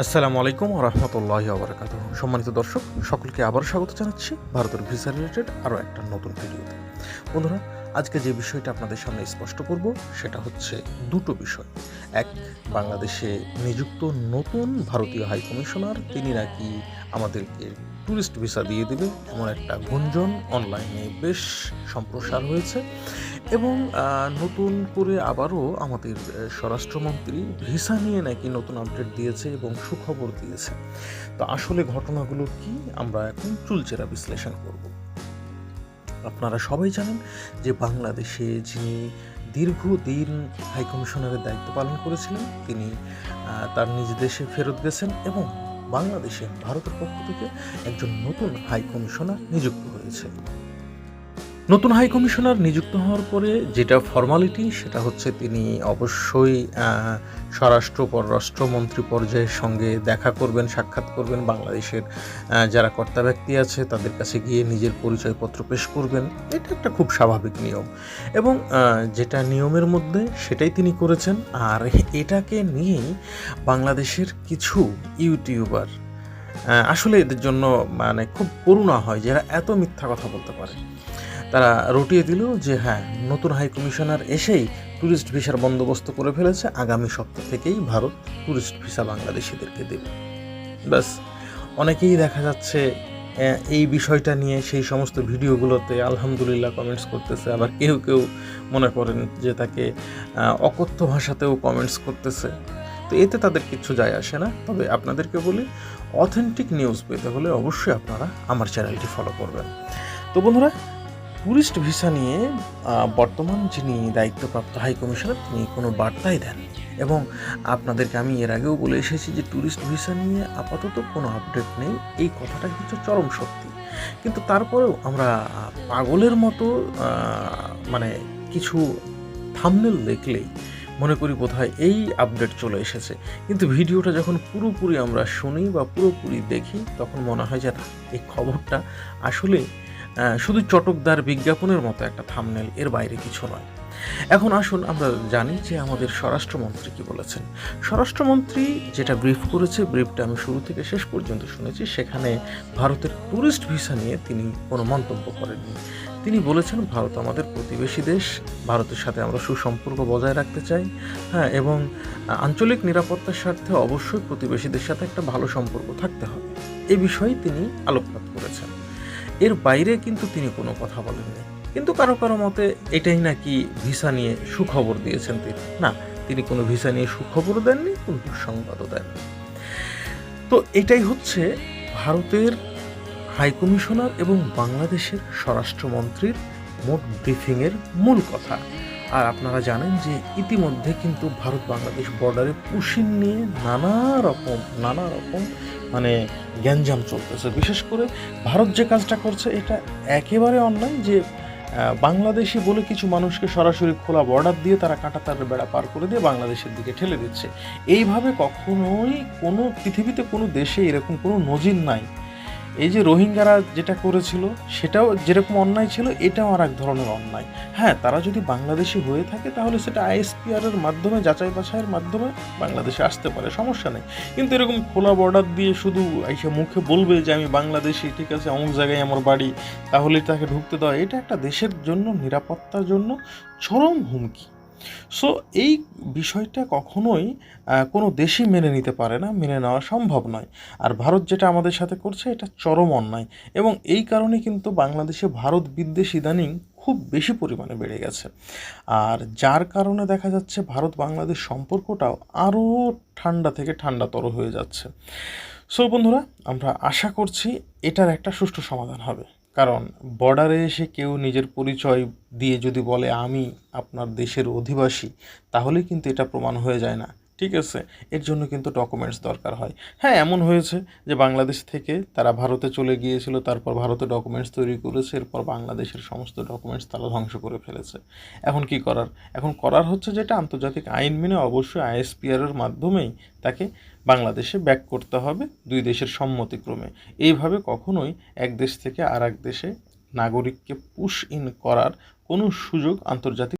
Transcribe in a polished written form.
আসসালামু আলাইকুম ওয়া রাহমাতুল্লাহি ওয়া বারাকাতুহু। সম্মানিত দর্শক, সকলকে আবার স্বাগত জানাচ্ছি ভারতের ভিসা রিলেটেড আরও একটা নতুন ভিডিওতে। বন্ধুরা, আজকে যে বিষয়টা আপনাদের সামনে স্পষ্ট করব সেটা হচ্ছে দুটো বিষয়। এক, বাংলাদেশে নিযুক্ত নতুন ভারতীয় হাই কমিশনার তিনি নাকি আমাদেরকে ট্যুরিস্ট ভিসা দিয়ে দেবে, এমন একটা গুঞ্জন অনলাইনে বেশ সম্প্রসার হয়েছে। এবং নতুন করে আবারও আমাদের স্বরাষ্ট্রমন্ত্রী ভিসা নিয়ে নাকি নতুন আপডেট দিয়েছে এবং সুখবর দিয়েছে। তো আসলে ঘটনাগুলো কি, আমরা এখন চুলচেরা বিশ্লেষণ করব। আপনারা সবাই জানেন যে বাংলাদেশে যিনি দীর্ঘদিন হাইকমিশনারের দায়িত্ব পালন করেছিলেন তিনি তার নিজ দেশে ফেরত গেছেন এবং বাংলাদেশে ভারতের পক্ষ থেকে একজন নতুন হাইকমিশনার নিযুক্ত হয়েছে। নতুন হাই কমিশনার নিযুক্ত হওয়ার পরে যেটা ফর্মালিটি সেটা হচ্ছে তিনি অবশ্যই স্বরাষ্ট্র পররাষ্ট্রমন্ত্রী পর্যায়ের সঙ্গে দেখা করবেন, সাক্ষাৎ করবেন, বাংলাদেশের যারা কর্তা ব্যক্তি আছে তাদের কাছে গিয়ে নিজের পরিচয়পত্র পেশ করবেন। এটা একটা খুব স্বাভাবিক নিয়ম এবং যেটা নিয়মের মধ্যে সেটাই তিনি করেছেন। আর এটাকে নিয়েই বাংলাদেশের কিছু ইউটিউবার আসলে এদের জন্য মানে খুব করুণা হয় যারা এত মিথ্যা কথা বলতে পারে। তারা রটিয়ে দিল যে হ্যাঁ, নতুন হাই কমিশনার এসেই ট্যুরিস্ট ভিসার বন্দোবস্ত করে ফেলেছে, আগামী সপ্তাহ থেকেই ভারত ট্যুরিস্ট ভিসা বাংলাদেশিদেরকে দেবে। ব্যাস, অনেকেই দেখা যাচ্ছে এই বিষয়টা নিয়ে সেই সমস্ত ভিডিওগুলোতে আলহামদুলিল্লাহ কমেন্টস করতেছে, আবার কেউ কেউ মনে করেন যে তাকে অকথ্য ভাষাতেও কমেন্টস করতেছে। তো এতে তাদের কিচ্ছু যায় আসে না। তবে আপনাদেরকে বলি, অথেন্টিক নিউজ পেতে হলে অবশ্যই আপনারা আমার চ্যানেলটি ফলো করবেন। তো বন্ধুরা, ট্যুরিস্ট ভিসা নিয়ে বর্তমান যিনি দায়িত্বপ্রাপ্ত হাই কমিশনার তিনি কোনো বার্তাই দেননি এবং আপনাদেরকে আমি এর আগেও বলে এসেছি যে ট্যুরিস্ট ভিসা নিয়ে আপাতত কোনো আপডেট নেই, এই কথাটাই হচ্ছে চরম সত্যি। কিন্তু তারপরেও আমরা পাগলের মতো মানে কিছু থাম্বনেল দেখলেই মনে করি বোধহয় এই আপডেট চলে এসেছে, কিন্তু ভিডিওটা যখন পুরোপুরি আমরা শুনি বা পুরোপুরি দেখি তখন মনে হয় যে না, এই খবরটা আসলে শুধু চটকদার বিজ্ঞাপনের মতো একটা থাম্বনেল, এর বাইরে কিছু নয়। এখন আসুন আমরা জানি যে আমাদের স্বরাষ্ট্রমন্ত্রী কি বলেছেন। স্বরাষ্ট্রমন্ত্রী যেটা ব্রিফ করেছে, ব্রিফটা আমি শুরু থেকে শেষ পর্যন্ত শুনেছি, সেখানে ভারতের ট্যুরিস্ট ভিসা নিয়ে তিনি কোনো মন্তব্য করেননি। তিনি বলেছেন ভারত আমাদের প্রতিবেশী দেশ, ভারতের সাথে আমরা সুসম্পর্ক বজায় রাখতে চাই, হ্যাঁ, এবং আঞ্চলিক নিরাপত্তার স্বার্থে অবশ্যই প্রতিবেশীদের সাথে একটা ভালো সম্পর্ক থাকতে হবে, এই বিষয়ে তিনি আলোকপাত করেছেন। এর বাইরে কিন্তু তিনি কোনো কথা বলেননি। কিন্তু কারো কারো মতে এটাই নাকি ভিসা নিয়ে সুখবর দিয়েছেন তিনি। না, তিনি কোনো ভিসা নিয়ে সুখবরও দেননি, কোনো দুঃসংবাদও দেননি। তো এটাই হচ্ছে ভারতের হাইকমিশনার এবং বাংলাদেশের স্বরাষ্ট্রমন্ত্রীর মোট ব্রিফিংয়ের মূল কথা। আর আপনারা জানেন যে ইতিমধ্যে কিন্তু ভারত বাংলাদেশ বর্ডারে পুশিন নিয়ে নানা রকম মানে গ্যাঞ্জাম চলতেছে। বিশেষ করে ভারত যে কাজটা করছে এটা একেবারে অন্যায়, যে বাংলাদেশি বলে কিছু মানুষকে সরাসরি খোলা বর্ডার দিয়ে তারা কাঁটাতারের বেড়া পার করে দিয়ে বাংলাদেশের দিকে ঠেলে দিচ্ছে। এইভাবে কখনোই কোনো পৃথিবীতে কোনো দেশে এরকম কোনো নজির নাই। এই যে রোহিঙ্গারা যেটা করেছিল সেটাও যেরকম অন্যায় ছিল, এটাও আর এক ধরনের অন্যায়। হ্যাঁ, তারা যদি বাংলাদেশি হয়ে থাকে তাহলে সেটা আইএসপিআরের মাধ্যমে, যাচাই বাছাইয়ের মাধ্যমে বাংলাদেশে আসতে পারে, সমস্যা নেই। কিন্তু এরকম খোলা বর্ডার দিয়ে শুধু এসে মুখে বলবে যে আমি বাংলাদেশি, ঠিক আছে, অমুক জায়গায় আমার বাড়ি, তাহলে তাকে ঢুকতে দেওয়া, এটা একটা দেশের জন্য, নিরাপত্তার জন্য চরম হুমকি। সো এই বিষয়টা কখনোই কোনো দেশই মেনে নিতে পারে না, মেনে নেওয়া সম্ভব নয়। আর ভারত যেটা আমাদের সাথে করছে এটা চরম অন্যায় এবং এই কারণে কিন্তু বাংলাদেশে ভারত বিদ্বেষ ইদানিং খুব বেশি পরিমাণে বেড়ে গেছে। আর যার কারণে দেখা যাচ্ছে ভারত বাংলাদেশ সম্পর্কটাও আরও ঠান্ডা থেকে ঠান্ডাতর হয়ে যাচ্ছে। সো বন্ধুরা, আমরা আশা করছি এটার একটা সুষ্ঠু সমাধান হবে। কারণ বর্ডারে এসে কেউ নিজের পরিচয় দিয়ে যদি বলে আমি আপনার দেশের অধিবাসী, তাহলে কিন্তু এটা প্রমাণ হয়ে যায় না, ঠিক আছে? এর জন্য কিন্তু ডকুমেন্টস দরকার হয়। হ্যাঁ, এমন হয়েছে যে বাংলাদেশ থেকে তারা ভারতে চলে গিয়েছিল, তারপর ভারতে ডকুমেন্টস তৈরি করেছে, এরপর বাংলাদেশের সমস্ত ডকুমেন্টস তারা ধ্বংস করে ফেলেছে। এখন কি করার? এখন করার হচ্ছে যেটা আন্তর্জাতিক আইন মেনে অবশ্যই আইএসপিআরের মাধ্যমেই তাকে বাংলাদেশে ব্যাক করতে হবে, দুই দেশের সম্মতিক্রমে। এইভাবে কখনোই এক দেশ থেকে আর এক দেশে নাগরিককে পুশ ইন করার কোনো সুযোগ আন্তর্জাতিক